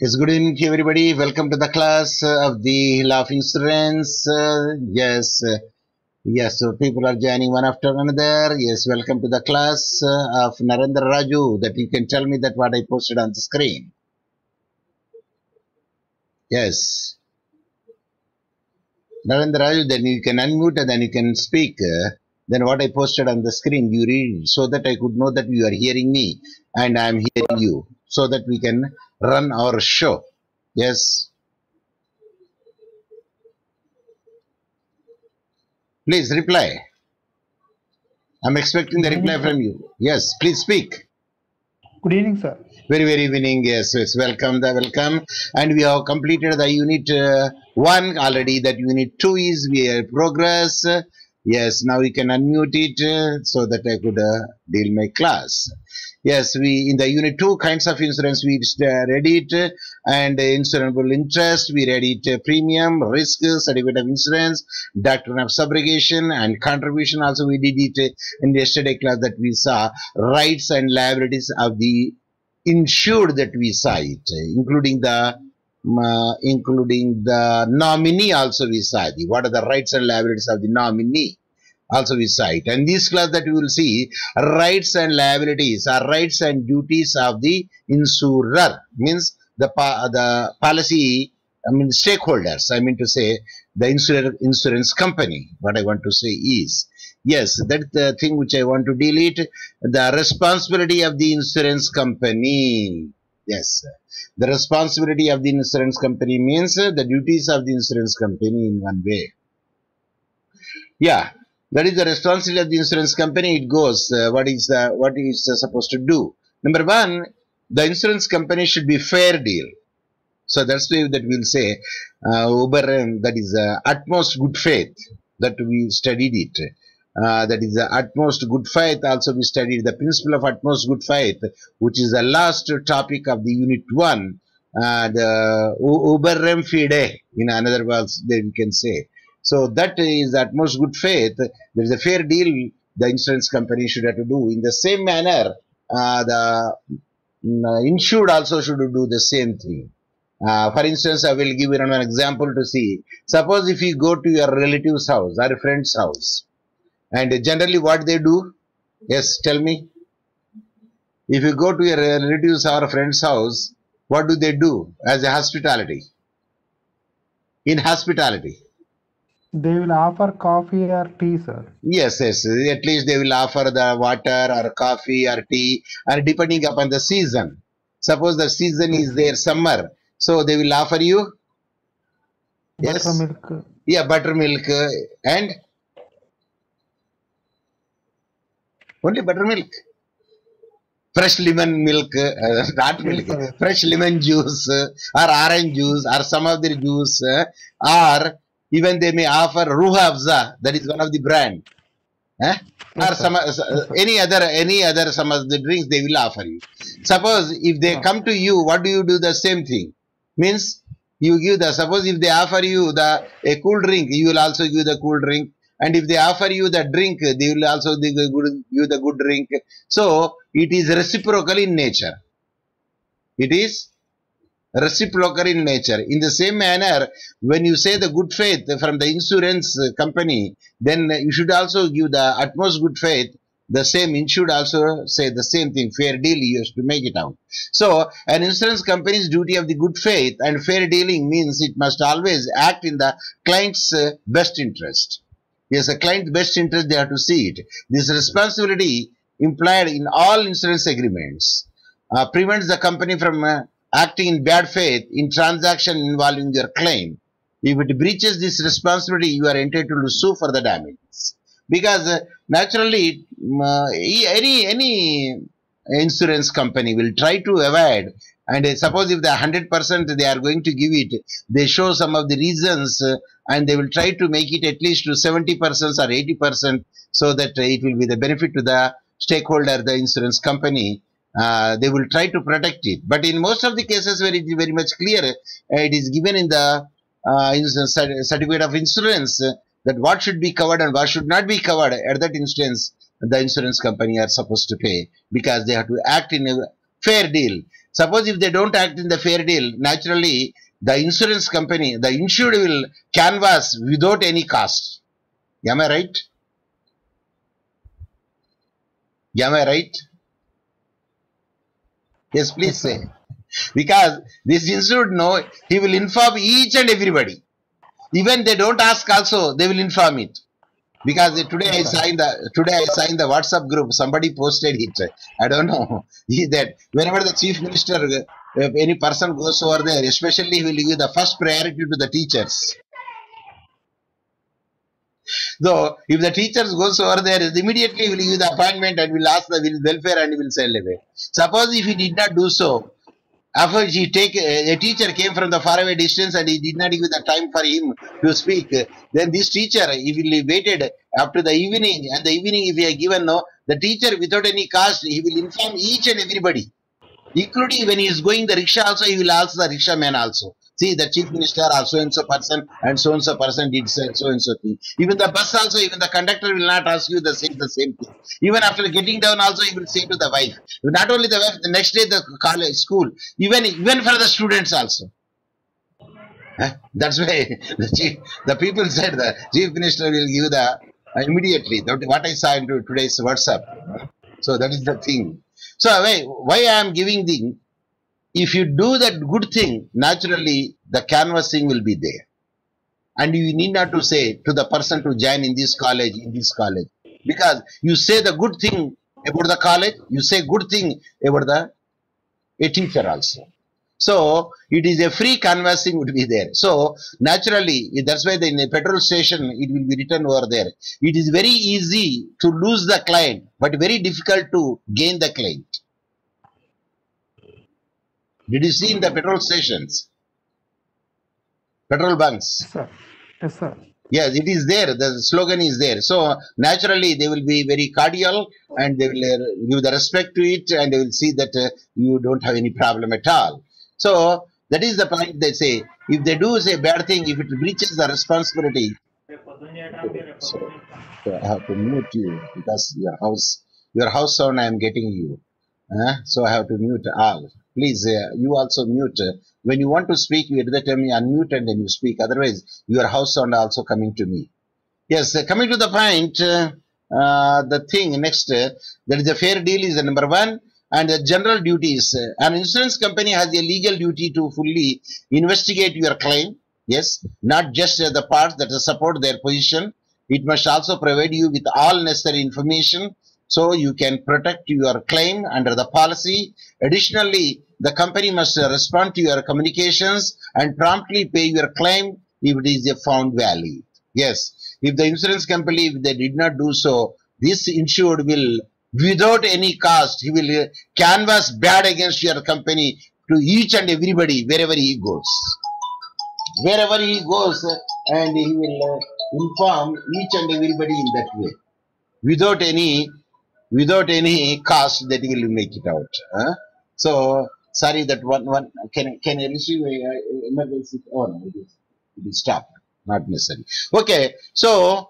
Yes, good evening to everybody. Welcome to the class of the Law of Insurance. Yes, so people are joining one after another. Yes, welcome to the class of Narendra Raju. That you can tell me that what I posted on the screen. Yes, Narendra Raju, then you can unmute and then you can speak. Then what I posted on the screen, you read so that I could know that you are hearing me and I am hearing you so that we can run our show. Yes. Please reply. I'm expecting the Good reply evening, sir. from you. Yes, please speak. Good evening, sir. Very, very evening. Yes, yes. Welcome. And we have completed the unit 1 already. That unit 2 is we are progress. Yes, now we can unmute it so that I could deal my class. Yes, we in the unit 2 kinds of insurance we read it and insurable interest. We read it premium, risk, certificate of insurance, doctrine of subrogation, and contribution. Also, we did it in yesterday class that we saw rights and liabilities of the insured that we cite, including the nominee. Also, we cite what are the rights and liabilities of the nominee. Also, we cite, and this class that we will see rights and liabilities are rights and duties of the insurer. Means the policy. I mean stakeholders. I mean to say the insurance company. What I want to say is. Yes, that's the thing which I want to delete. The responsibility of the insurance company. Yes, the responsibility of the insurance company means the duties of the insurance company in one way. Yeah, that is the responsibility of the insurance company. It goes what is supposed to do. Number one, the insurance company should be fair deal. So that's why that we'll say that is utmost good faith that we studied it. That is the utmost good faith. Also, we studied the principle of utmost good faith, which is the last topic of the unit 1. The uberrem fide, in another words, we can say. So that is utmost good faith. There is a fair deal the insurance company should have to do. In the same manner, the insured also should do the same thing. For instance, I will give you an example to see. Suppose if you go to your relative's house or a friend's house, and generally what they do? Yes, tell me. If you go to your relative's or friend's house, what do they do as a hospitality? In hospitality. They will offer coffee or tea, sir. Yes. At least they will offer the water or coffee or tea, or depending upon the season. Suppose the season is there summer, so they will offer you. Yes. Buttermilk. Yeah, buttermilk and only buttermilk. Fresh lemon milk, not milk, Yes, sir. fresh lemon juice or orange juice or some of the juice or even they may offer Ruha Afza, that is one of the brand. Eh? Or Yes, sir. some Yes, sir. any other some of the drinks they will offer you. Suppose if they come to you, what do you do? The same thing. Means you give the, suppose if they offer you a cool drink, you will also give the cool drink. And if they offer you the drink, they will also give the good drink. So it is reciprocal in nature. It is reciprocal in nature. In the same manner, when you say the good faith from the insurance company, then you should also give the utmost good faith. The same insured also say the same thing. Fair deal, you have to make it out. So, an insurance company's duty of the good faith and fair dealing means it must always act in the client's best interest. Yes, a client's best interest, they have to see it. This responsibility implied in all insurance agreements prevents the company from acting in bad faith in transaction involving your claim. If it breaches this responsibility, you are entitled to sue for the damages. Because naturally, any insurance company will try to avoid. And suppose if the 100% they are going to give it, they show some of the reasons and they will try to make it at least to 70% or 80% so that it will be the benefit to the stakeholder, the insurance company. They will try to protect it. But in most of the cases where it is very much clear, it is given in the certificate of insurance that what should be covered and what should not be covered. At that instance, the insurance company are supposed to pay because they have to act in a fair deal. Suppose if they don't act in the fair deal, naturally the insurance company, the insured will canvass without any cost. Am I right? Am I right? Yes, please Yes, say. sir. Because this insured know, he will inform each and everybody. Even they don't ask also, they will inform it. Because today Yes, I sir. signed the WhatsApp group. Somebody posted it. I don't know. That whenever the chief minister, if any person goes over there, especially he will give the first priority to the teachers. So if the teachers goes over there, immediately he will give the appointment and will ask the welfare and will send away. Suppose if he did not do so, after he take a teacher came from the faraway distance and he did not give the time for him to speak, then this teacher he will waited up to the evening, and the evening if he had given no, the teacher without any cost he will inform each and everybody, including when he is going the rickshaw also, he will ask the rickshaw man also. See, the chief minister or so and so person and so person did so and so thing. Even the bus also, even the conductor will not ask you the same thing. Even after getting down also, he will say to the wife. Not only the wife, the next day the college, school, even for the students also. That's why the people said the chief minister will give the immediately. What I saw into today's WhatsApp. So that is the thing. So why I am giving the, if you do that good thing, naturally the canvassing will be there. And you need not to say to the person to join in this college, because you say the good thing about the college, you say good thing about a teacher also. So it is a free canvassing would be there. So naturally, that's why in a petrol station it will be written over there. It is very easy to lose the client, but very difficult to gain the client. Did you see in the petrol stations, petrol bunks? Yes, sir. Yes, sir. Yes, it is there. The slogan is there. So naturally, they will be very cordial and they will give the respect to it, and they will see that you don't have any problem at all. So that is the point they say. If they do say bad thing, if it breaches the responsibility, okay, so I have to mute you because your house sound I am getting you. So I have to mute all. Please, you also mute. When you want to speak, you either tell me unmute and then you speak. Otherwise, your house sound also coming to me. Yes, coming to the point, the thing next, that is a fair deal is the number one, and the general duties. An insurance company has a legal duty to fully investigate your claim. Yes, not just the parts that support their position. It must also provide you with all necessary information so you can protect your claim under the policy. Additionally, the company must respond to your communications and promptly pay your claim if it is found valid. Yes, if the insurance company, if they did not do so, this insured will, without any cost, he will canvass bad against your company to each and everybody wherever he goes. Wherever he goes, and he will inform each and everybody in that way, without any cost that he will make it out. So sorry that one can I receive a emergency? Oh no, it is stopped, not necessary. Okay, so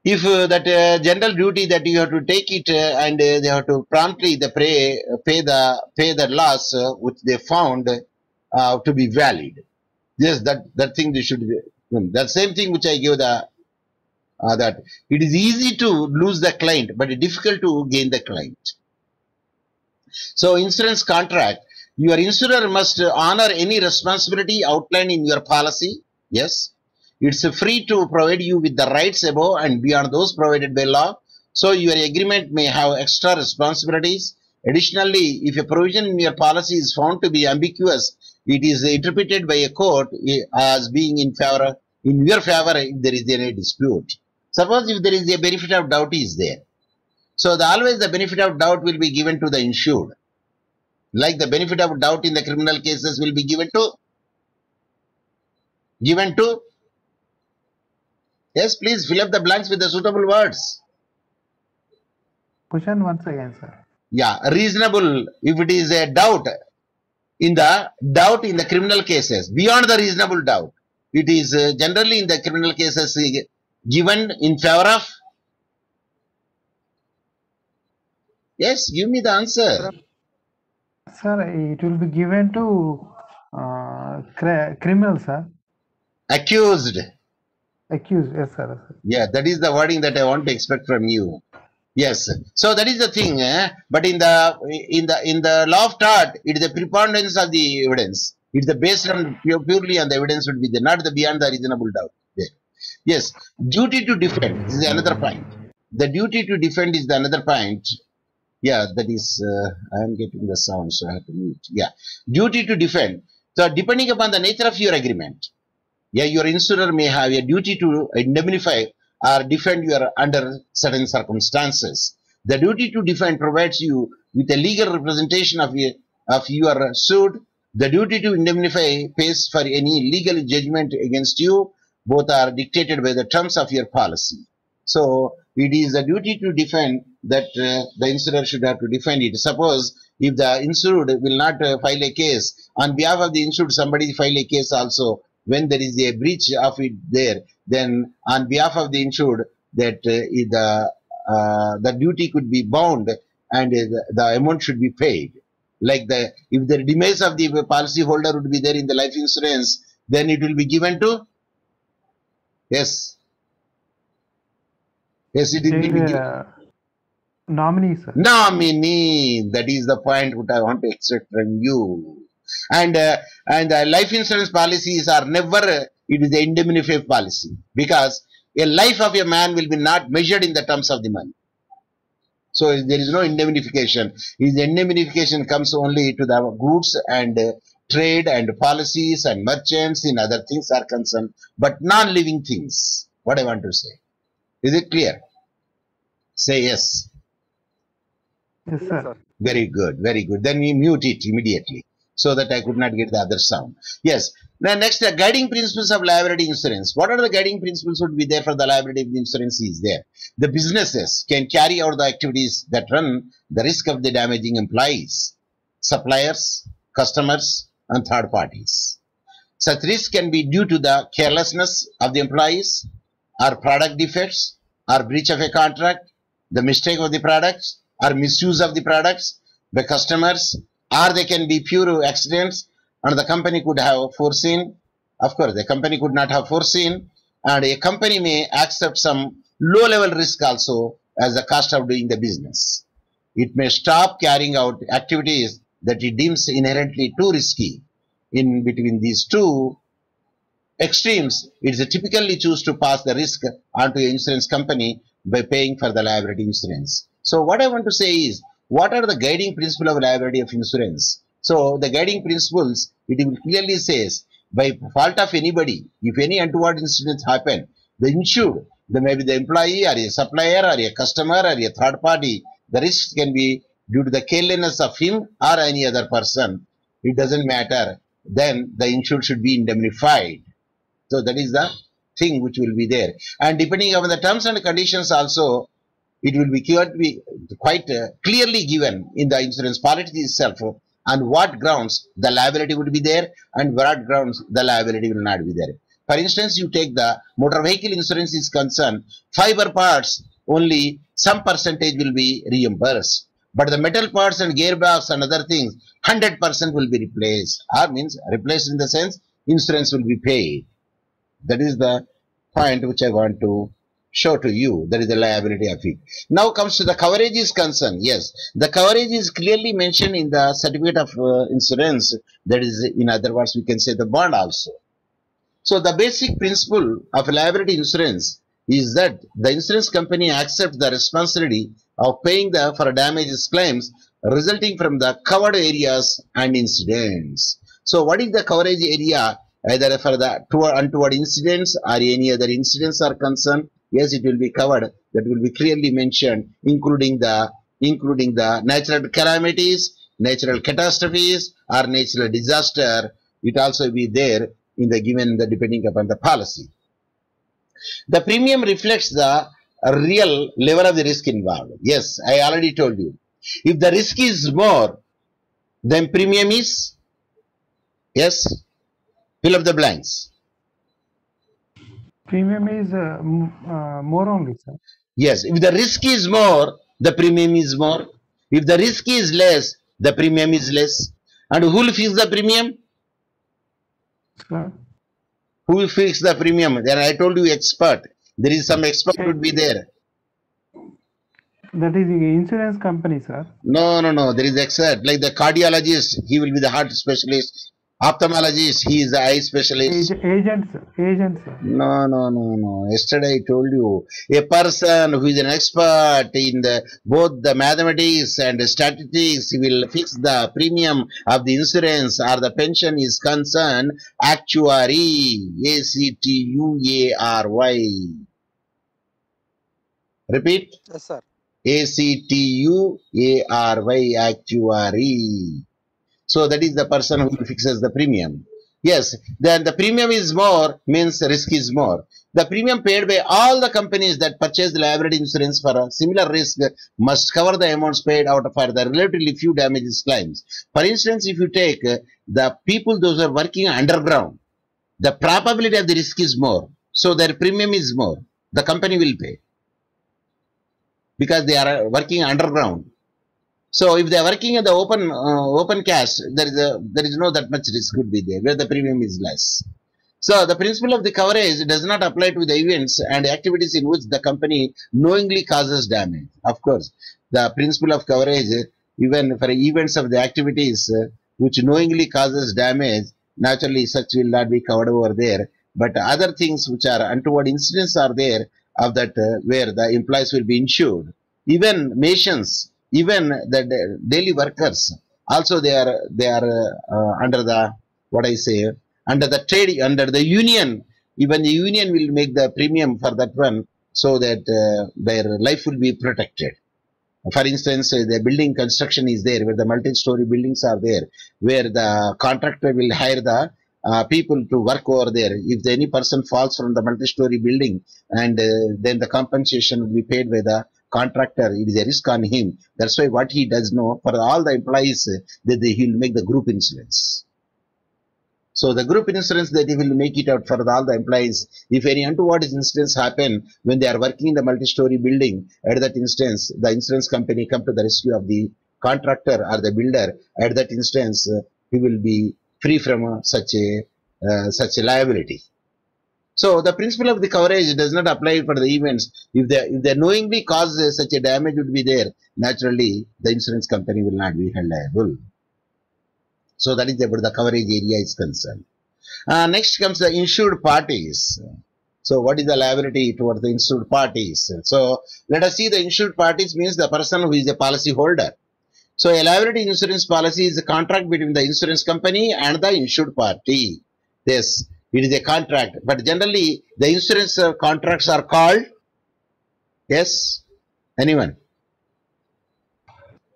if that general duty that you have to take it and they have to promptly pay the loss which they found to be valid. Yes, that thing they should be. That same thing which I give that it is easy to lose the client, but difficult to gain the client. So insurance contract, your insurer must honor any responsibility outlined in your policy. Yes, it's free to provide you with the rights above and beyond those provided by law. So your agreement may have extra responsibilities. Additionally, if a provision in your policy is found to be ambiguous, it is interpreted by a court as being in your favor if there is any dispute. Suppose if there is a benefit of doubt is there. So always the benefit of doubt will be given to the insured. Like the benefit of doubt in the criminal cases will be given to. Yes, please fill up the blanks with the suitable words. Question once again, sir. Yeah, reasonable if it is a doubt in the criminal cases, beyond the reasonable doubt. It is generally in the criminal cases given in favor of. Yes, give me the answer. Sir, it will be given to criminal, sir. Accused. Accused, yes, sir. Yeah, that is the wording that I want to expect from you. Yes. So that is the thing. But in the law of tort, it is the preponderance of the evidence. It's the based on purely on the evidence would be there, not the beyond the reasonable doubt. There. Yes. Duty to defend is another point. The duty to defend is the another point. Yeah, that is. I am getting the sound, so I have to mute. Yeah. Duty to defend. So depending upon the nature of your agreement, yeah, your insurer may have a duty to indemnify or defend you under certain circumstances. The duty to defend provides you with a legal representation of your suit. The duty to indemnify pays for any legal judgment against you. Both are dictated by the terms of your policy. So it is a duty to defend that the insurer should have to defend it. Suppose if the insured will not file a case on behalf of the insured, somebody file a case also when there is a breach of it there, then on behalf of the insured that the duty could be bound and the amount should be paid. Like if the demise of the policy holder would be there in the life insurance, then it will be given to yes. Yes, it will be given. Nominee, sir. Nominee. That is the point which I want to extract from you. And life insurance policies are never. It is the indemnified policy because a life of a man will be not measured in the terms of the money. So there is no indemnification. The indemnification comes only to the goods and trade and policies and merchants in other things are concerned, but non-living things. What I want to say. Is it clear? Say yes. Yes, sir. Very good, very good. Then we mute it immediately so that I could not get the other sound. Yes. Now next, the guiding principles of liability insurance. What are the guiding principles would be there for the liability insurance is there? The businesses can carry out the activities that run the risk of the damaging employees, suppliers, customers, and third parties. Such risk can be due to the carelessness of the employees, or product defects, or breach of a contract, the mistake of the products, or misuse of the products by customers, or they can be pure accidents and the company could have foreseen. Of course, the company could not have foreseen, and a company may accept some low level risk also as the cost of doing the business. It may stop carrying out activities that it deems inherently too risky. In between these two extremes, it is typically choose to pass the risk onto an insurance company by paying for the liability insurance. So what I want to say is, what are the guiding principles of liability of insurance? So the guiding principles, it will clearly says, by fault of anybody, if any untoward incidents happen, the insured, maybe the employee or a supplier or a customer or a third party, the risk can be due to the carelessness of him or any other person. It doesn't matter. Then the insured should be indemnified. So that is the thing which will be there. And depending on the terms and conditions also, it will be quite clearly given in the insurance policy itself on what grounds the liability would be there and what grounds the liability will not be there. For instance, you take the motor vehicle insurance is concerned, fiber parts only some percentage will be reimbursed. But the metal parts and gearbox and other things, 100% will be replaced. Or means replaced in the sense insurance will be paid. That is the point which I want to show to you. That is the liability of it. Now comes to the coverage is concerned. Yes, the coverage is clearly mentioned in the certificate of insurance. That is, in other words, we can say the bond also. So the basic principle of liability insurance is that the insurance company accepts the responsibility of paying for damages claims resulting from the covered areas and incidents. So what is the coverage area? Either for the untoward incidents or any other incidents are concerned, yes, it will be covered. That will be clearly mentioned, including the natural calamities, natural catastrophes, or natural disaster. It also be there in the given the depending upon the policy. The premium reflects the real level of the risk involved. Yes, I already told you. If the risk is more, then premium is yes. Fill up the blanks. Premium is more only, sir. Yes, if the risk is more, the premium is more. If the risk is less, the premium is less. And who will fix the premium? Sir. Who will fix the premium? Then I told you expert. There is some expert would be there. That is the insurance company, sir. No. There is expert. Like the cardiologist, he will be the heart specialist. Ophthalmologist, he is the eye specialist. Agents, sir. No. Yesterday I told you, a person who is an expert in both the mathematics and statistics, he will fix the premium of the insurance or the pension is concerned. Actuary, Actuary. Repeat. Yes, sir. Actuary, actuary. So that is the person who fixes the premium. Yes, then the premium is more means risk is more. The premium paid by all the companies that purchase the liability insurance for a similar risk must cover the amounts paid out for the relatively few damages claims. For instance, if you take the people those who are working underground, the probability of the risk is more. So their premium is more. The company will pay because they are working underground. So if they are working in the open cast, there is no that much risk could be there where the premium is less. So the principle of the coverage does not apply to the events and activities in which the company knowingly causes damage. Of course, the principle of coverage, even for events of the activities which knowingly causes damage, naturally such will not be covered over there. But other things which are untoward incidents are there of that where the employees will be insured. Even nations, even the daily workers, also they are under the what I say under the trade under the union. Even the union will make the premium for that one so that their life will be protected. For instance, the building construction is there where the multi-story buildings are there, where the contractor will hire the people to work over there. If any person falls from the multi-story building, and then the compensation will be paid by the contractor. It is a risk on him. That's why what he does know for all the employees, that he'll make the group insurance. So the group insurance that he will make it out for all the employees. If any untoward incidents happen when they are working in the multi-story building, at that instance, the insurance company come to the rescue of the contractor or the builder. At that instance, he will be free from such a liability. So the principle of the coverage does not apply for the events. If they knowingly cause such a damage would be there, naturally the insurance company will not be held liable. So that is about the coverage area is concerned. Next comes the insured parties. So what is the liability towards the insured parties? So let us see the insured parties means the person who is a policy holder. So a liability insurance policy is a contract between the insurance company and the insured party. Yes, it is a contract, but generally the insurance contracts are called, yes, anyone?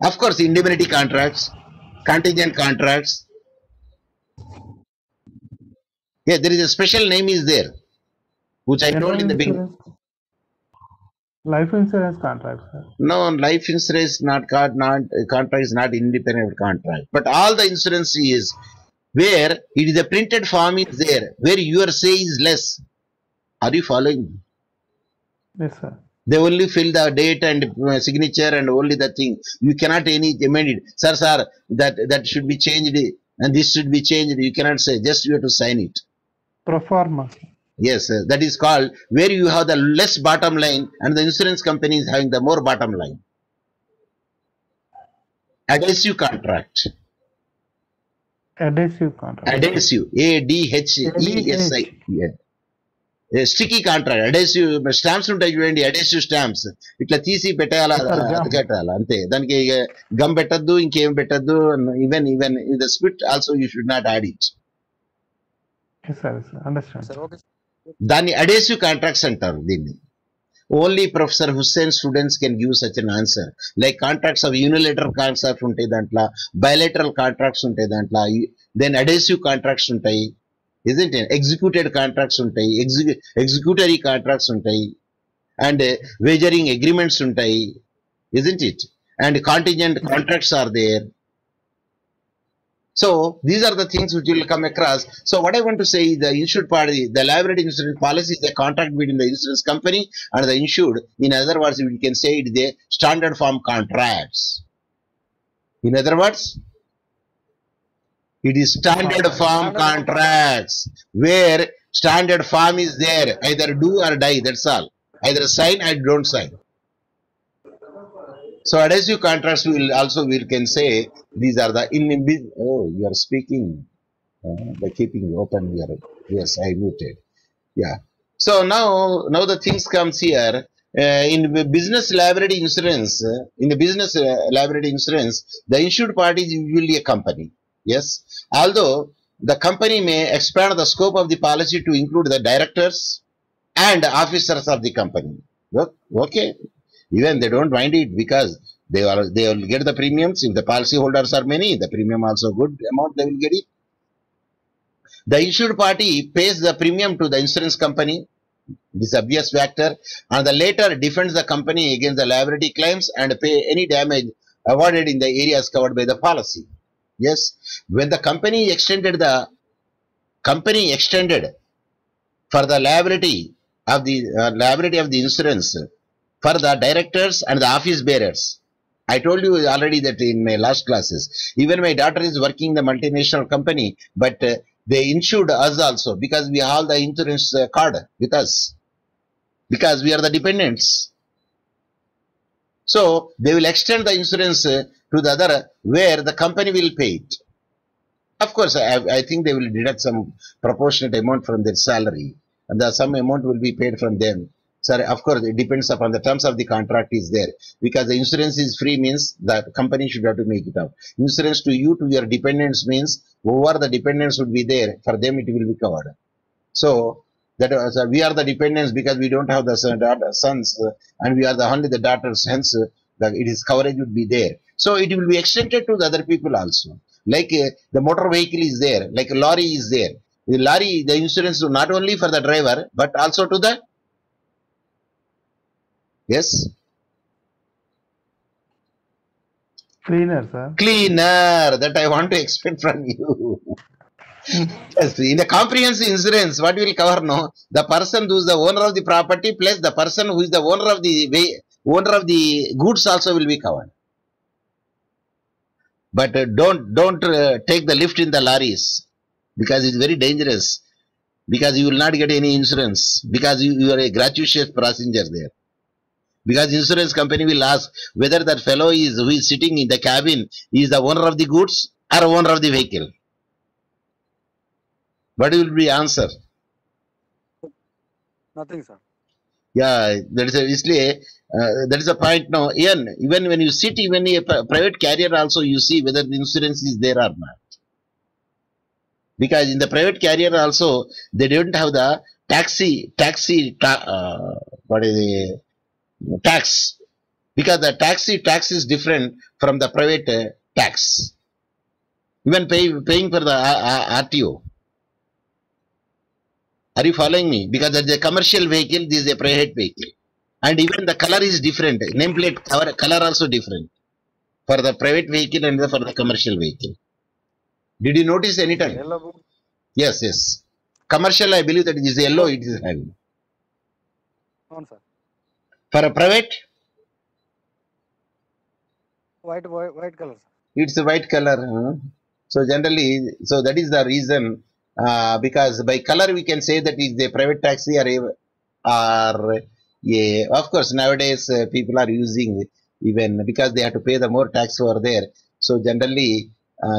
Of course, indemnity contracts, contingent contracts. Yeah, there is a special name is there, which I told in the beginning. Life insurance contract, sir. No, life insurance contract is not independent contract, but all the insurance is where it is a printed form is there, where your say is less. Are you following? Yes, sir. They only fill the date and signature and only the thing. You cannot any amend it. Sir, that should be changed and this should be changed. You cannot say, just you have to sign it. Pro forma. Yes, that is called where you have the less bottom line and the insurance company is having the more bottom line. Adhesive contract. Adhesive contract. Adhesive. ADHESI. Yeah. Sticky contract. Adhesive stamps ఉంటాయి చూడండి, adhesive stamps ఇట్లా తీసి పెట్టాలా అతకట్టాలా అంతే. దానికి gum పెట్టద్దు, ఇంకేం పెట్టద్దు. Even the spit also you should not add it. Yes, sir. Understand. Sir, okay. దాన్ని adhesive contracts అంటారు దీన్ని. Only Professor Hussain students can give such an answer. Like contracts of unilateral contracts ఉంటాయి దాంట్లో, bilateral contracts ఉంటాయి దాంట్లో, then adhesive contracts ఉంటాయి, isn't it? Executed contracts ఉంటాయి, executory contracts ఉంటాయి, and wagering agreements ఉంటాయి, isn't it? And contingent contracts are there. So these are the things which you will come across. So what I want to say is the insured party, the liability insurance policy is a contract between the insurance company and the insured. In other words, we can say it is a standard form contracts. In other words, it is standard form contracts where standard form is there. Either do or die. That's all. Either sign or don't sign. So adhesive contracts we can say these are the oh, you are speaking by keeping open your, yes, I muted. Yeah. So now the things comes here. In business liability insurance, in the business liability insurance, the insured party is usually a company. Yes. Although the company may expand the scope of the policy to include the directors and officers of the company. Okay. Even they don't mind it because they will get the premiums. If the policy holders are many, the premium also good amount they will get it. The insured party pays the premium to the insurance company. This obvious factor, and the later defends the company against the liability claims and pay any damage awarded in the areas covered by the policy. Yes, when the company extended for the liability of the insurance for the directors and the office bearers. I told you already that in my last classes. Even my daughter is working in the multinational company, but they insured us also because we have the insurance card with us because we are the dependents. So they will extend the insurance to the other where the company will pay it. Of course, I think they will deduct some proportionate amount from their salary, and some amount will be paid from them. So, of course, it depends upon the terms of the contract is there. Because the insurance is free means the company should have to make it up. Insurance to you, to your dependents means whoever the dependents would be there, for them it will be covered. So, so we are the dependents because we don't have the sons and we are the only the daughters, hence it is coverage would be there. So it will be extended to the other people also. Like the motor vehicle is there, like a lorry is there. The lorry, the insurance is not only for the driver, but also to the, yes, Cleaner, sir. cleaner, that I want to expect from you. Yes, in the comprehensive insurance, what will cover? No, the person who is the owner of the property plus the person who is the owner of the goods also will be covered. But don't take the lift in the lorries because it's very dangerous. Because you will not get any insurance because you are a gratuitous passenger there. Because insurance company will ask whether that fellow who is sitting in the cabin is the owner of the goods or owner of the vehicle. What will be answer? Nothing, sir. Yeah, that is a point now. Even when you sit, even a private carrier also you see whether the insurance is there or not. Because in the private carrier also they don't have the what is the tax? Because the tax is different from the private tax. Even paying for the RTO. Are you following me? Because that's a commercial vehicle, this is a private vehicle. And even the color is different. Nameplate color also different for the private vehicle and for the commercial vehicle. Did you notice any time? Yellow. Yes, yes. Commercial, I believe that it is yellow, it is having. On, sir. For a private, White color, sir. it's a white color. So generally, so that is the reason. Because by color we can say that is a private taxi or yeah. Of course, nowadays people are using even because they have to pay the more tax over there. So generally,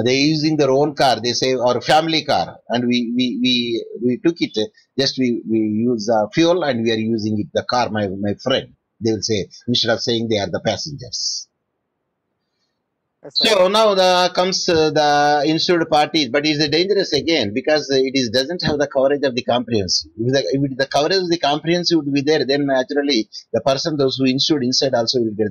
they using their own car. They say or family car, and we took it. Just we use fuel and we are using it the car. My friend, they will say instead of saying they are the passengers. Yes, sir. So now comes the insured parties, but it's dangerous again because it doesn't have the coverage of the comprehensive. If the coverage of the comprehensive would be there, then naturally the person those who insured inside also will get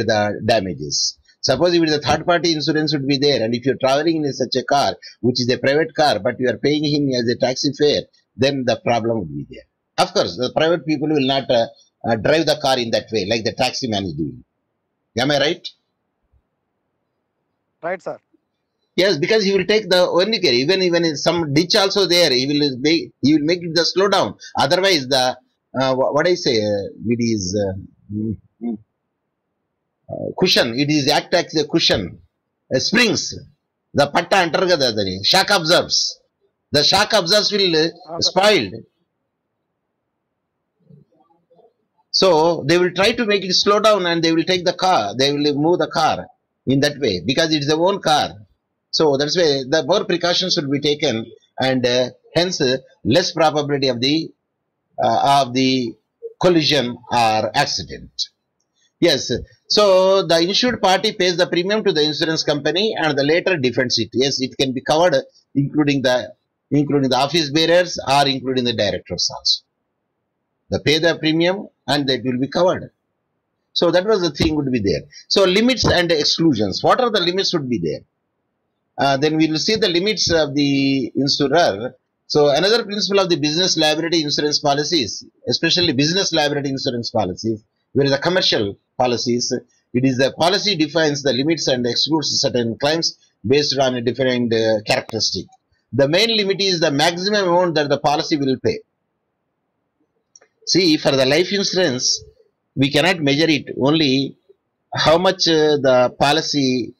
the damages. Suppose if the third party insurance would be there, and if you're traveling in such a car, which is a private car, but you are paying him as a taxi fare, then the problem would be there. Of course, the private people will not drive the car in that way, like the taxi man is doing. Am I right? Right, sir. Yes, because he will take the only care. Even in some ditch also there, he will make it the slow down. Otherwise, the what I say, it is cushion. It is act as a cushion. springs. The patta antaru kada adani. Shock absorbs. The shock absorbs will spoiled. So they will try to make it slow down and they will take the car. They will move the car in that way because it's their own car. So that's why the more precautions should be taken, and hence less probability of the collision or accident. Yes. So the insured party pays the premium to the insurance company and the later defends it. Yes, it can be covered, including the office bearers or including the directors also. They pay the premium and that will be covered. So that was the thing would be there. So limits and exclusions. What are the limits would be there? Then we will see the limits of the insurer. So another principle of the business liability insurance policies, especially business liability insurance policies, whereas the commercial policies, it is the policy defines the limits and excludes certain claims based on a different characteristic. The main limit is the maximum amount that the policy will pay. See, for the life insurance, we cannot measure it, only how much the policy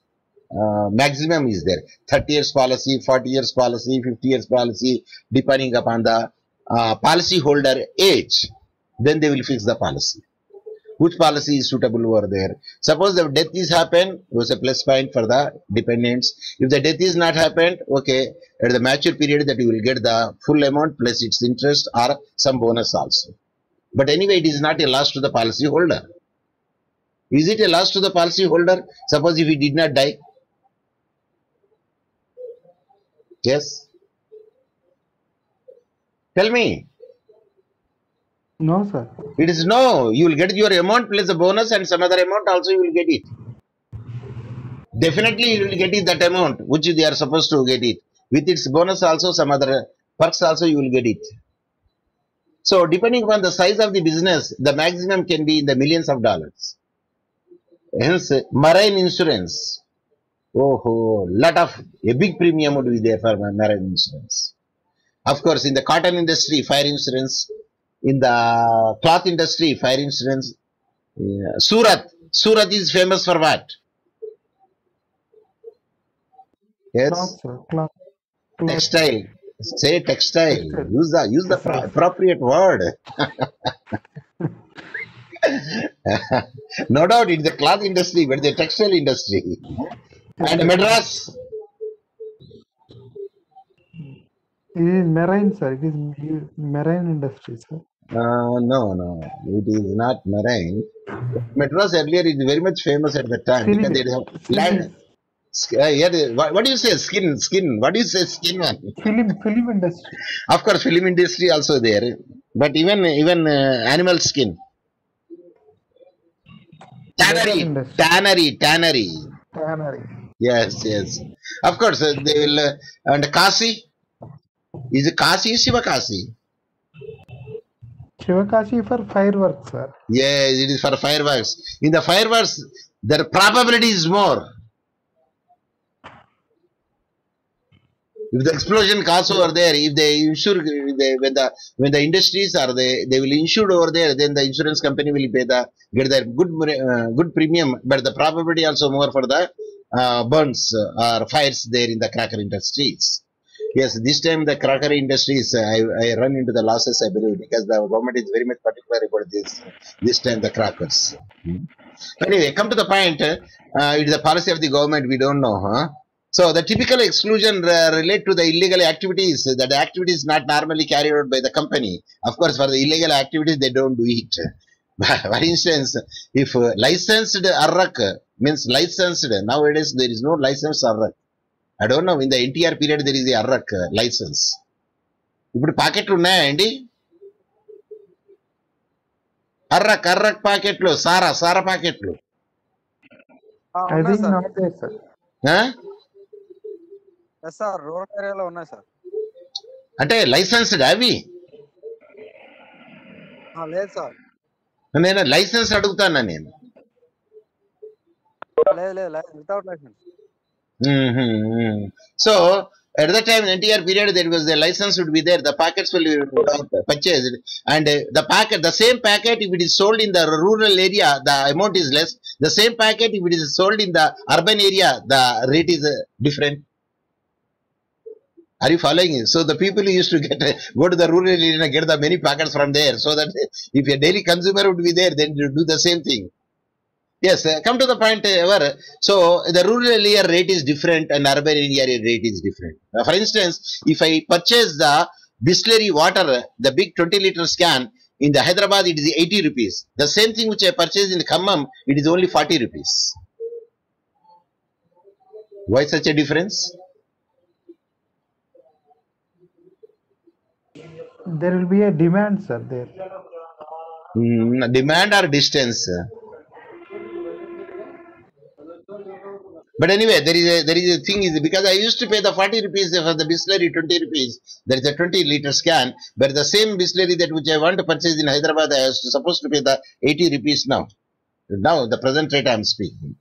maximum is there. 30 years policy, 40 years policy, 50 years policy, depending upon the policy holder age. Then they will fix the policy. Which policy is suitable over there? Suppose the death is happened, it was a plus point for the dependents. If the death is not happened, okay, at the mature period that you will get the full amount plus its interest or some bonus also. But anyway, it is not a loss to the policy holder. Is it a loss to the policy holder? Suppose if he did not die. Yes. Tell me. No, sir. It is no. You will get your amount plus the bonus and some other amount also you will get it. Definitely you will get it that amount which they are supposed to get it. With its bonus also, some other perks also you will get it. So depending upon the size of the business, the maximum can be in the millions of dollars. Hence, marine insurance. Oh, a big premium would be there for marine insurance. Of course, in the cotton industry, fire insurance. In the cloth industry, fire insurance. Surat is famous for what? Yes. Cloth, sir. Cloth. Textile. Say textile. Use the appropriate word. No doubt it's the cloth industry, but the textile industry. And Madras. It is marine, sir. It is marine industry, sir. No, it is not marine. Madras earlier is very much famous at the time because they have land. What do you say? Skin. What do you say? Skin one. Film industry. Of course, film industry also there, but even animal skin. Tannery. Yes. Of course, they will. And Kasi. Is it Kasi or Shivakasi? Shivakasi for fireworks, sir. Yes, it is for fireworks. In the fireworks, the probability is more. If the explosion costs over there, if they insure, when the industries are they will insure over there, then the insurance company will get the good premium, but the probability also more for the burns or fires there in the cracker industries. Yes, this time the cracker industries, I run into the losses, I believe, because the government is very much particular about this time the crackers. Anyway, come to the point, it is the policy of the government, we don't know, huh? So the typical exclusion relate to the illegal activities, that the activities not normally carried out by the company. Of course, for the illegal activities, they don't do it. For instance, if licensed arrak means licensed, nowadays there is no licensed arrak. I don't know, in the NTR period there is a arrak license. ఇప్పుడు పాకెట్లు ఉన్నాయండి? అర్రక్ పాకెట్లు, సారా పాకెట్లు. I think not there, sir. Yes, sir. Rural ఏరియాలో ఉన్నాయి sir. అంటే licensed అవి? లేదు sir. నేను licence అడుగుతాను నేను. లేదు without licence. So at that time, NTR period, there was the license would be there. The packets will be purchased, and the same packet, if it is sold in the rural area, the amount is less. The same packet, if it is sold in the urban area, the rate is different. Are you following it? So the people used to go to the rural area and get the many packets from there, so that if a daily consumer would be there, then you do the same thing. Yes, come to the point. So the rural area rate is different and urban area rate is different. For instance, if I purchase the Bisleri water, the big 20-liter can in the Hyderabad, it is 80 rupees. The same thing which I purchased in Khammam, it is only 40 rupees. Why such a difference? There will be a demand, sir, there. Demand or distance? But anyway, there is a thing is because I used to pay the 40 rupees for the Bisleri 20 rupees. There is a 20-liter can, but the same Bisleri that which I want to purchase in Hyderabad, I was supposed to pay the 80 rupees now. Now the present rate I am speaking.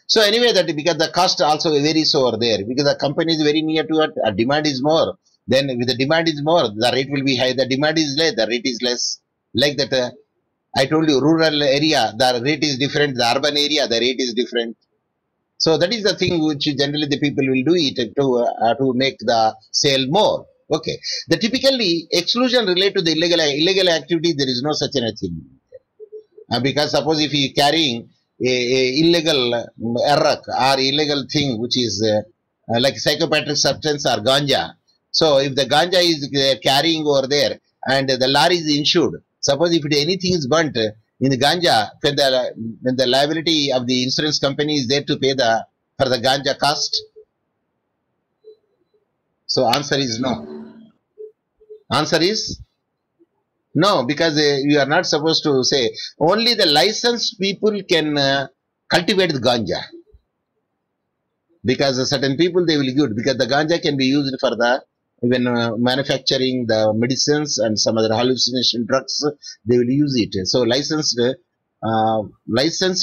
So anyway, that because the cost also varies over there, because the company is very near to it, demand is more. Then if the demand is more, the rate will be high. The demand is less, the rate is less. Like that, I told you, rural area, the rate is different. The urban area, the rate is different. So that is the thing which generally the people will do it to make the sale more. Okay. The typically exclusion related to the illegal activity, there is no such a thing. Because suppose if you carrying a illegal arak or illegal thing which is like psychopathic substance or ganja. So if the ganja is carrying over there and the lorry is insured, suppose if anything is burnt in the ganja, when the liability of the insurance company is there to pay for the ganja cost. So answer is no. Answer is no, because you are not supposed to say. Only the licensed people can cultivate the ganja. Because certain people they will good, because the ganja can be used for the even manufacturing the medicines and some other hallucination drugs. They will use it. So licensed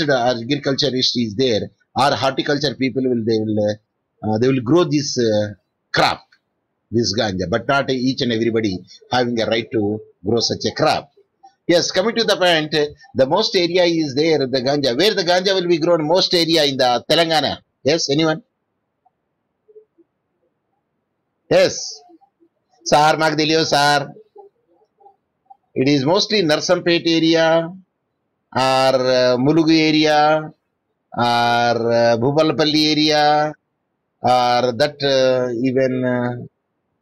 agriculturist is there, or horticulture people they will grow this crop, this ganja, but not each and everybody having a right to grow such a crop. Yes, coming to the point, the most area is there, the ganja. Where the ganja will be grown, most area in the Telangana. Yes, anyone? Yes. Sir, Magdalio, sir. It is mostly Narsampet area, or Mulugu area, or Bhupalpalli area, or that even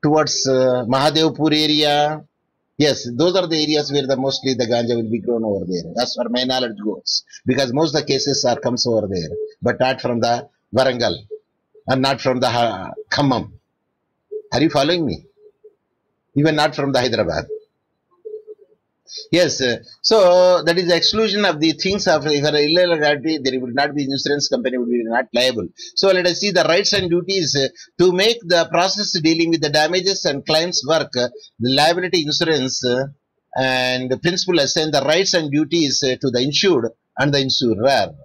towards Mahadevpur area. Yes, those are the areas where the mostly the ganja will be grown over there. As far my knowledge goes, because most of the cases are comes over there, but not from the Varangal and not from the Khammam. Are you following me? Even not from the Hyderabad. Yes, so that is the exclusion of the things of illegality. There will not be insurance company will be not liable. So let us see the rights and duties to make the process dealing with the damages and claims work. The liability insurance and the principle assign the rights and duties to the insured and the insurer.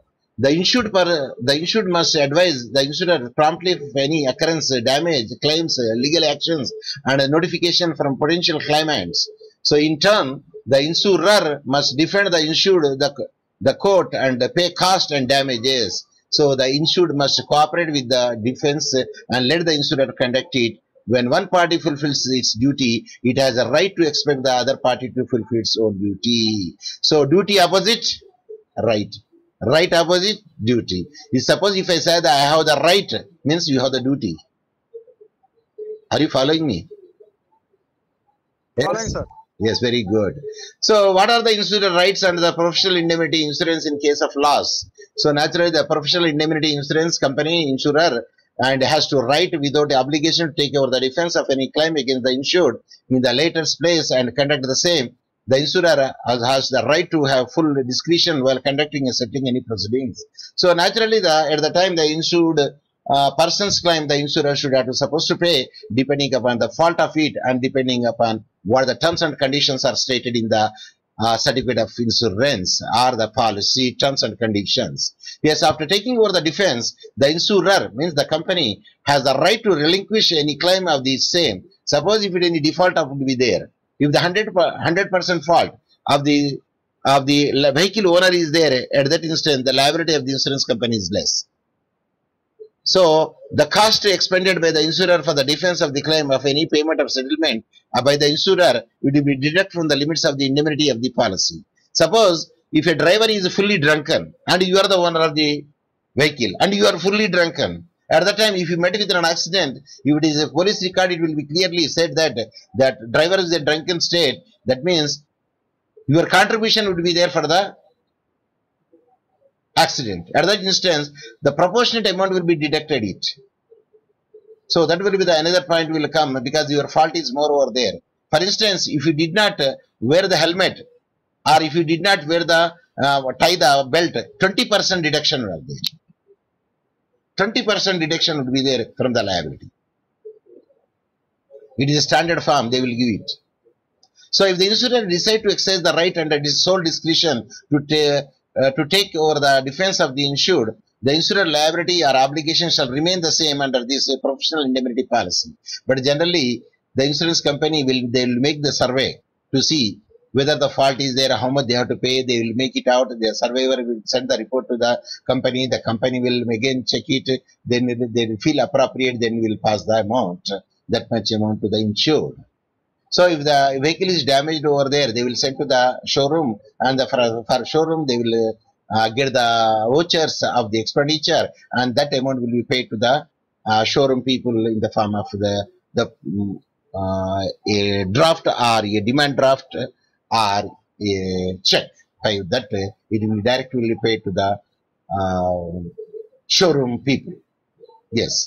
The insured must advise the insurer promptly if any occurrence, damage, claims, legal actions, and a notification from potential claimants. So in turn, the insurer must defend the insured, the court, and pay cost and damages. So the insured must cooperate with the defense and let the insurer conduct it. When one party fulfills its duty, it has a right to expect the other party to fulfill its own duty. So duty opposite right. Right opposite duty. Suppose if I say that I have the right, means you have the duty. Are you following me? Following, Yes. sir. Yes, very good. So what are the insurer rights under the professional indemnity insurance in case of loss? So naturally the professional indemnity insurance company, insurer, and has to right without obligation to take over the defense of any claim against the insured in the latest place and conduct the same. The insurer has the right to have full discretion while conducting and settling any proceedings. So naturally, at the time the insured person's claim, the insurer should have to supposed to pay depending upon the fault of it and depending upon what the terms and conditions are stated in the certificate of insurance or the policy terms and conditions. Yes, after taking over the defense, the insurer means the company has the right to relinquish any claim of the same. Suppose if any default of would be there, if the 100% fault of the of the vehicle owner is there, at that instant the liability of the insurance company is less. So the cost expended by the insurer for the defense of the claim of any payment of settlement by the insurer will be deducted from the limits of the indemnity of the policy. Suppose if a driver is fully drunken and you are the owner of the vehicle and you are fully drunken, at that time if you met with an accident, if it is a police record, it will be clearly said that that driver is a drunken state. That means your contribution would be there for the accident. At that instance, the proportionate amount will be deducted it. So that will be the another point will come because your fault is more over there. For instance, if you did not wear the helmet or if you did not wear the tie the belt, 20% deduction will be there. 20% deduction would be there from the liability. It is a standard form, they will give it. So if the insurer decides to exercise the right under his sole discretion to take over the defense of the insured, the insurer liability or obligation shall remain the same under this professional indemnity policy. But generally, the insurance company will make the survey to see whether the fault is there, how much they have to pay. They will make it out. The surveyor will send the report to the company. The company will again check it. Then they will feel appropriate. Then will pass the amount, that much amount to the insured. So if the vehicle is damaged over there, they will send to the showroom, and for showroom they will get the vouchers of the expenditure, and that amount will be paid to the showroom people in the form of a draft or a demand draft or a check. By that it will directly be paid to the showroom people. Yes.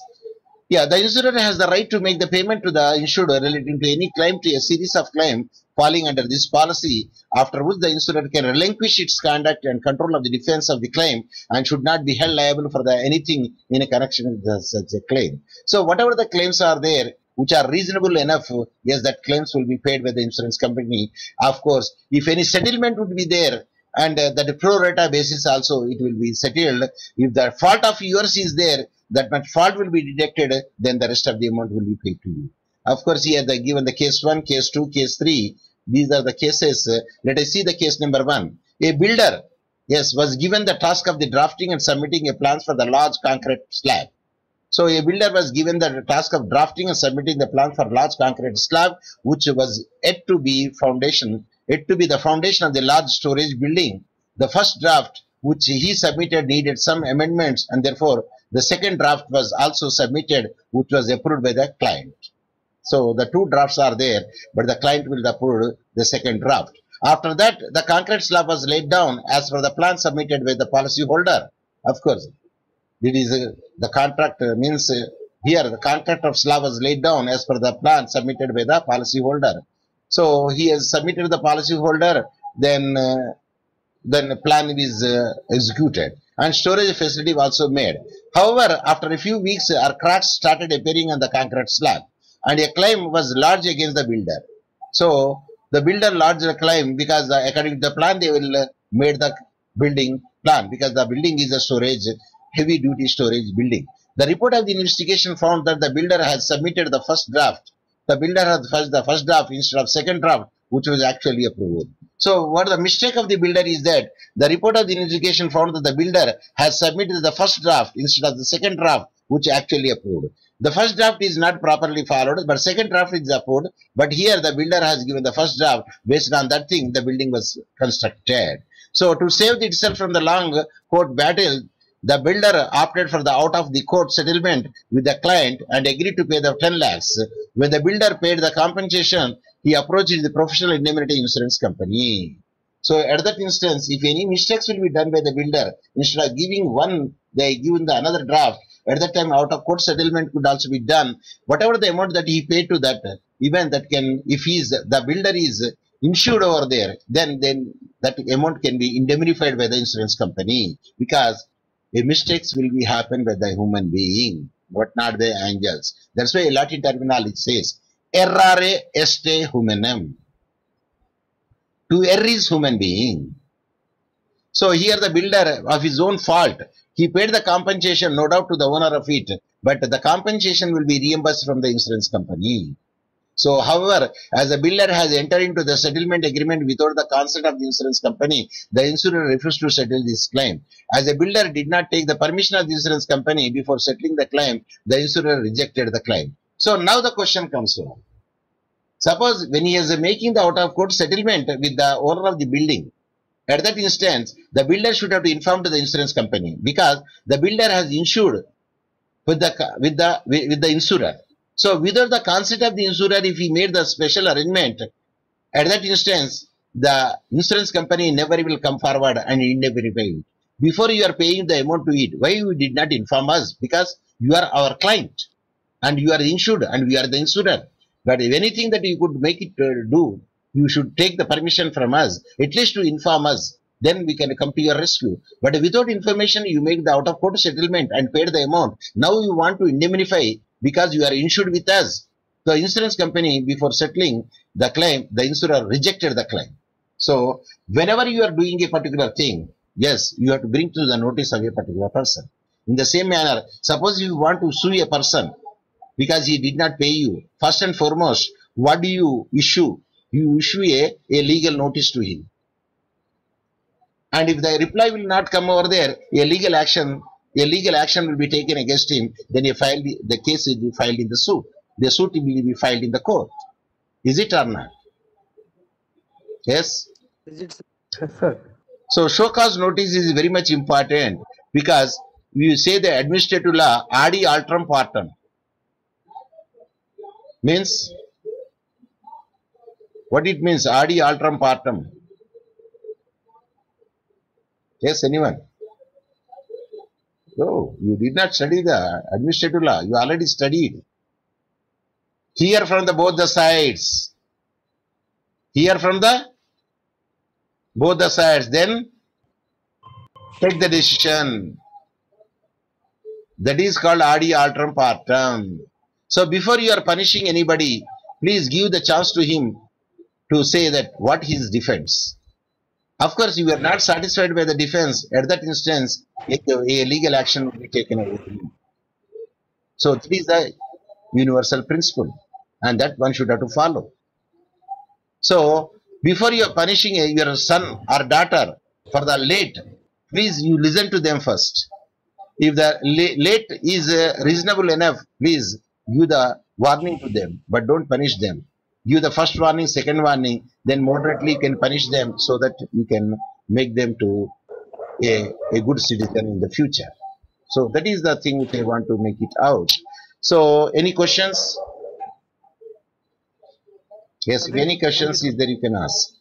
Yeah, the insurer has the right to make the payment to the insured relating to any claim to a series of claims falling under this policy, after which the insurer can relinquish its conduct and control of the defense of the claim and should not be held liable for anything in a connection with such a claim. So whatever the claims are there, which are reasonable enough, yes, that claims will be paid by the insurance company. Of course, if any settlement would be there, and that pro rata basis also it will be settled. If the fault of yours is there, that much fault will be deducted, then the rest of the amount will be paid to you. Of course, here the given the case 1, case 2, case 3, these are the cases. Let us see the case number 1. A builder, yes, was given the task of the drafting and submitting a plans for the large concrete slab. So a builder was given the task of drafting and submitting the plan for large concrete slab, which was yet to be the foundation of the large storage building. The first draft which he submitted needed some amendments, and therefore the second draft was also submitted, which was approved by the client. So the two drafts are there, but the client will approve the second draft. After that, the concrete slab was laid down as per the plan submitted by the policy holder. Of course, it is the contract means here the contract of slab was laid down as per the plan submitted by the policy holder. So he has submitted the policy holder, then the plan is executed, and storage facility also made. However, after a few weeks, cracks started appearing on the concrete slab, and a claim was lodged against the builder. So the builder lodged a claim because according to the plan they will made the building plan, because the building is a storage, heavy duty storage building. The report of the investigation found that the builder has submitted the first draft. The builder has the first draft instead of second draft, which was actually approved. So what the mistake of the builder is that the report of the investigation found that the builder has submitted the first draft instead of the second draft, which actually approved. The first draft is not properly followed, but second draft is approved. But here the builder has given the first draft. Based on that thing, the building was constructed. So to save itself from the long court battle, the builder opted for the out-of-the-court settlement with the client and agreed to pay the 10 lakhs. When the builder paid the compensation, he approached the professional indemnity insurance company. So at that instance, if any mistakes will be done by the builder, instead of giving one, they given the another draft. At that time, out-of-court settlement could also be done. Whatever the amount that he paid to that, even that can, if the builder is insured over there, then that amount can be indemnified by the insurance company, because mistakes will be happen by the human being, but not the angels. That's why Latin terminology says, errare est humanum. To err is human being. So here the builder, of his own fault, he paid the compensation, no doubt, to the owner of it, but the compensation will be reimbursed from the insurance company. So, however, as a builder has entered into the settlement agreement without the consent of the insurance company, the insurer refused to settle this claim. As a builder did not take the permission of the insurance company before settling the claim, the insurer rejected the claim. So, now the question comes to him. Suppose when he is making the out of court settlement with the owner of the building, at that instance, the builder should have to inform to the insurance company because the builder has insured with the insurer. So without the consent of the insurer, if he made the special arrangement, at that instance, the insurance company never will come forward and indemnify you. Before you are paying the amount to it, why you did not inform us? Because you are our client and you are insured and we are the insurer. But if anything that you could make it do, you should take the permission from us, at least to inform us. Then we can come to your rescue. But without information, you make the out of court settlement and paid the amount. Now you want to indemnify because you are insured with us. The insurance company, before settling the claim, the insurer rejected the claim. So whenever you are doing a particular thing, yes, you have to bring to the notice of a particular person. In the same manner, suppose you want to sue a person because he did not pay you, first and foremost, what do you issue? You issue a legal notice to him. And if the reply will not come over there, a legal action will be taken against him. Then the case will be filed in the suit. The suit will be filed in the court. Is it or not? Yes. Is it, sir? Yes, sir. So show cause notice is very much important because you say the administrative law ad alteram partem means what it means ad alteram partem. Yes, anyone? No, you did not study the administrative law. You already studied. Hear from the both the sides. Hear from the both the sides. Then take the decision. That is called ad alteram partem. So before you are punishing anybody, please give the chance to him to say that what his defense. Of course, you are not satisfied by the defense. At that instance, a legal action will be taken over him. So that is the universal principle, and that one should have to follow. So before you are punishing your son or daughter for the late, please you listen to them first. If the late is reasonable enough, please give the warning to them, but don't punish them. Give the first warning, second warning, then moderately you can punish them so that you can make them to a good citizen in the future. So that is the thing which I want to make it out. So any questions? Yes, if any questions is there, you can ask.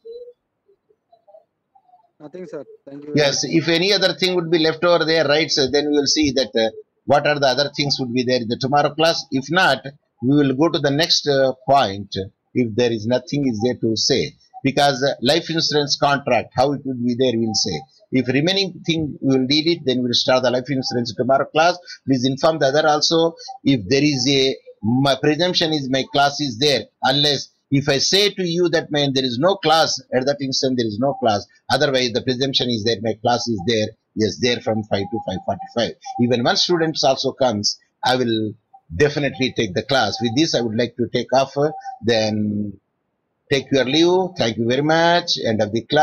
Nothing, sir. Thank you. Yes, if any other thing would be left over there, right, so then we will see that what are the other things would be there in the tomorrow class. If not, we will go to the next point if there is nothing is there to say. Because life insurance contract, how it would be there, we will say. If remaining thing we will deal it, then we will start the life insurance tomorrow class. Please inform the other also. If there is my presumption is my class is there, unless if I say to you that man there is no class, at that instant there is no class. Otherwise, the presumption is that my class is there. Yes, there from 5 to 5:45. Even one student also comes, I will definitely take the class. With this, I would like to take off. Then take your leave. Thank you very much. End of the class.